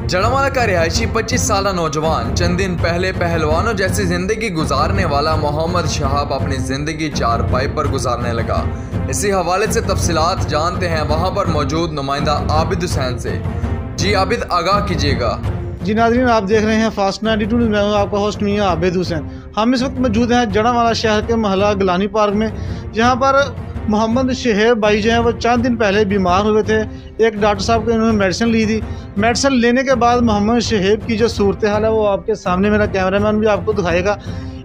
जड़ावाला का रिहायशी 25 साल नौजवान चंद दिन पहले पहलवानों जैसी जिंदगी गुजारने वाला मोहम्मद शहाब अपनी जिंदगी चारपाई पर गुजारने लगा। इसी हवाले से तफसीलात जानते हैं वहां पर मौजूद नुमाइंदा आबिद हुसैन से। जी आबिद, आगाह कीजिएगा। जी नाज़रीन, आप देख रहे हैं फास्ट 92 न्यूज़। मैं हूं आपका होस्ट मियां आबिद हुसैन। हम इस वक्त मौजूद हैं जड़ावाला शहर के मोहल्ला गिलानी पार्क में, जहां पर मोहम्मद शहेब भाई जो हैं वो चंद दिन पहले बीमार हुए थे। एक डॉक्टर साहब को इन्होंने मेडिसिन ली थी। मेडिसिन लेने के बाद मोहम्मद शहेब की जो सूरत हाल है वो आपके सामने, मेरा कैमरामैन भी आपको दिखाएगा।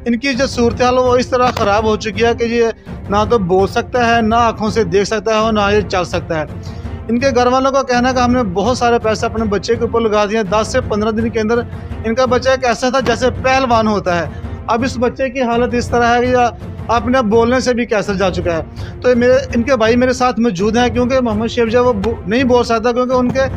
इनकी जो सूरत हाल है वो इस तरह ख़राब हो चुकी है कि ये ना तो बोल सकता है, ना आँखों से देख सकता है और ना ये चल सकता है। इनके घर वालों का कहना है कि हमने बहुत सारे पैसे अपने बच्चे के ऊपर लगा दिए। 10 से 15 दिन के अंदर इनका बच्चा एक ऐसा था जैसे पहलवान होता है। अब इस बच्चे की हालत इस तरह है कि अपने बोलने से भी कैंसर जा चुका है। तो इनके भाई मेरे साथ मौजूद हैं, क्योंकि मोहम्मद शहेब जो वो नहीं बोल सकता, क्योंकि उनके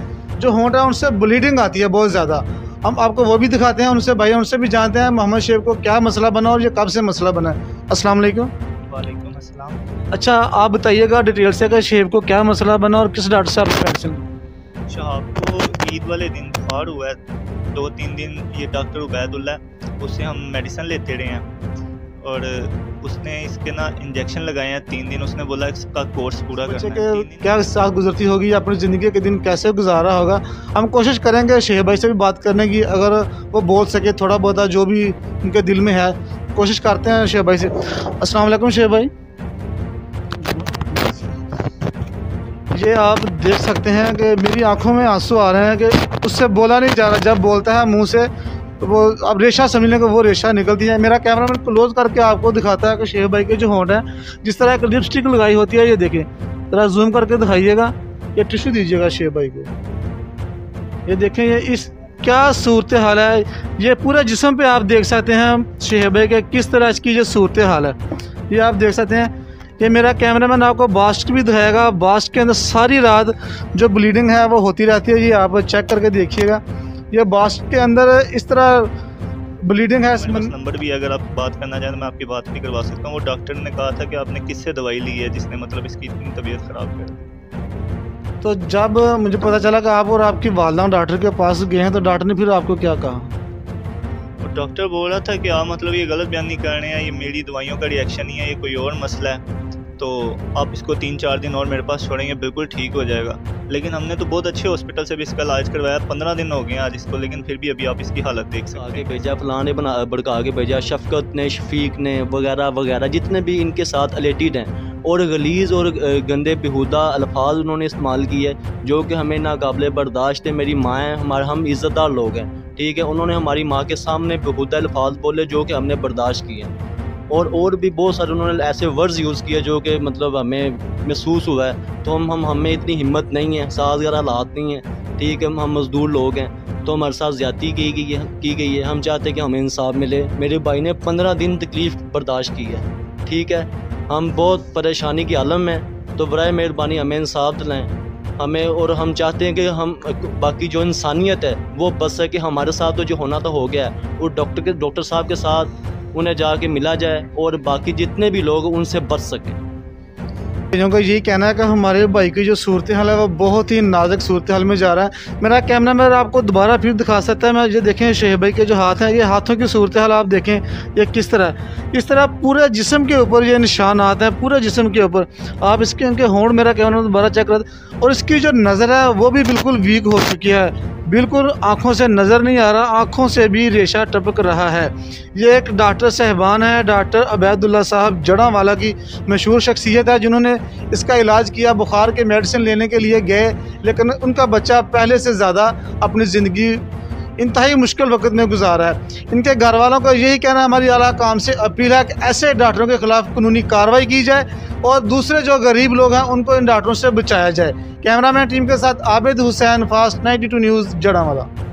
जो होंठ है उनसे ब्लीडिंग आती है बहुत ज़्यादा। हम आपको वो भी दिखाते हैं, उनसे भाई उनसे भी जानते हैं मोहम्मद शहेब को क्या मसला बना और ये कब से मसला बना है। अस्सलाम वालेकुम। वालेकुम अस्सलाम। अच्छा, आप बताइएगा डिटेल से कि शहेब को क्या मसला बना और किस डॉक्टर से आपने मेडिसिन? शहाब को ईद वाले दिन बुखार हुआ है, 2-3 दिन ये डॉक्टर उबैदुल्ला, उससे हम मेडिसिन लेते रहे हैं और उसने इसके ना इंजेक्शन लगाए हैं 3 दिन। उसने बोला इसका कोर्स पूरा करना है। क्या साथ गुजरती होगी, अपनी ज़िंदगी के दिन कैसे गुजारा होगा। हम कोशिश करेंगे शहेब भाई से भी बात करने की, अगर वो बोल सके थोड़ा बहुत जो भी उनके दिल में है, कोशिश करते हैं शहेब भाई से। अस्सलाम वालेकुम शहेब भाई। ये आप देख सकते हैं कि मेरी आंखों में आंसू आ रहे हैं कि उससे बोला नहीं जा रहा। जब बोलता है मुंह से तो वो अब रेशा समझने को वो रेशा निकलती है। मेरा कैमरामैन क्लोज करके आपको दिखाता है कि शहेब भाई के जो होंठ हैं, जिस तरह एक लिपस्टिक लगाई होती है, ये देखें, ज़रा जूम करके दिखाइएगा। ये टिश्यू दीजिएगा शहेब भाई को। ये देखें, ये इस क्या सूरत हाल है। ये पूरे जिस्म पे आप देख सकते हैं शहेब भाई के किस तरह इसकी जो सूरत हाल है, ये आप देख सकते हैं। ये मेरा कैमरामैन आपको बास्ट भी दिखाएगा। बास्ट के अंदर सारी रात जो ब्लीडिंग है वो होती रहती है। ये आप चेक करके देखिएगा, ये बास्ट के अंदर इस तरह ब्लीडिंग है। नंबर भी अगर आप बात करना चाहें तो मैं आपकी बात भी करवा सकता हूँ। वो डॉक्टर ने कहा था कि आपने किससे दवाई ली है जिसने मतलब इसकी इतनी तबीयत ख़राब कर। तो जब मुझे पता चला कि आप और आपकी वालदा डॉक्टर के पास गए हैं, तो डॉक्टर ने फिर आपको क्या कहा? और डॉक्टर बोल रहा था कि आप मतलब ये गलत बयानी कर रहे हैं, ये मेरी दवाइयों का रिएक्शन ही है, ये कोई और मसला है, तो आप इसको 3-4 दिन और मेरे पास छोड़ेंगे बिल्कुल ठीक हो जाएगा। लेकिन हमने तो बहुत अच्छे हॉस्पिटल से भी इसका इलाज करवाया, 15 दिन हो गए हैं आज इसको, लेकिन फिर भी अभी आप इसकी हालत देख सकते हैं। आगे भेजा, फलाने बना भड़का के भेजा, शफकत ने, शफीक ने वगैरह वगैरह जितने भी इनके साथ रिलेटेड हैं, और गलीज़ और गंदे बेहुदा अल्फाज उन्होंने इस्तेमाल किए जो कि हमें नाकाबिले बर्दाश्त है। मेरी माँ है, हम इज़्ज़तदार लोग हैं, ठीक है। उन्होंने हमारी माँ के सामने बेहुदा अल्फाज बोले जो कि हमने बर्दाश्त किए हैं, और भी बहुत सारे उन्होंने ऐसे वर्ड्स यूज़ किए जो कि मतलब हमें महसूस हुआ है। तो हमें इतनी हिम्मत नहीं है, साजगार हालात नहीं है, ठीक है। हम मज़दूर लोग हैं, तो हमारे साथ ज़्यादती की गई है। हम चाहते हैं कि हमें इंसाफ मिले। मेरे भाई ने 15 दिन तकलीफ़ बर्दाश्त की है, ठीक है। हम बहुत परेशानी की आलम में, तो बराए मेहरबानी हमें इंसाफ दिलाएँ हमें। और हम चाहते हैं कि हम बाकी जो इंसानियत है वो बच सके। हमारे साथ तो जो होना तो हो गया है, वो डॉक्टर साहब के साथ उन्हें जाके मिला जाए और बाकी जितने भी लोग उनसे बच सकें। का यही कहना है कि हमारे भाई की जो सूरत हाल है वो बहुत ही नाजुक सूरत हाल में जा रहा है। मेरा कैमरामैन आपको दोबारा फिर दिखा सकता है। मैं ये देखें शहेब भाई के जो हाथ हैं, ये हाथों की सूरत हाल आप देखें, ये किस तरह पूरे जिस्म के ऊपर ये निशान आते हैं, पूरे जिस्म के ऊपर। आप इसके उनके होंठ, मेरा कैमरामैन दोबारा चेक कर, और इसकी जो नज़र है वो भी बिल्कुल वीक हो चुकी है, बिल्कुल आँखों से नज़र नहीं आ रहा, आँखों से भी रेशा टपक रहा है। ये एक डॉक्टर साहबान है, डॉक्टर उबैदुल्ला साहब जड़ावाला की मशहूर शख्सियत है, जिन्होंने इसका इलाज किया। बुखार के मेडिसिन लेने के लिए गए, लेकिन उनका बच्चा पहले से ज़्यादा अपनी ज़िंदगी इंतहाई मुश्किल वक्त में गुजारा है। इनके घर वालों का यही कहना है, हमारी आला काम से अपील है कि ऐसे डॉक्टरों के ख़िलाफ़ कानूनी कार्रवाई की जाए और दूसरे जो गरीब लोग हैं उनको इन डॉक्टरों से बचाया जाए। कैमरामैन टीम के साथ आबिद हुसैन, फास्ट 92 न्यूज़ जड़ावाला।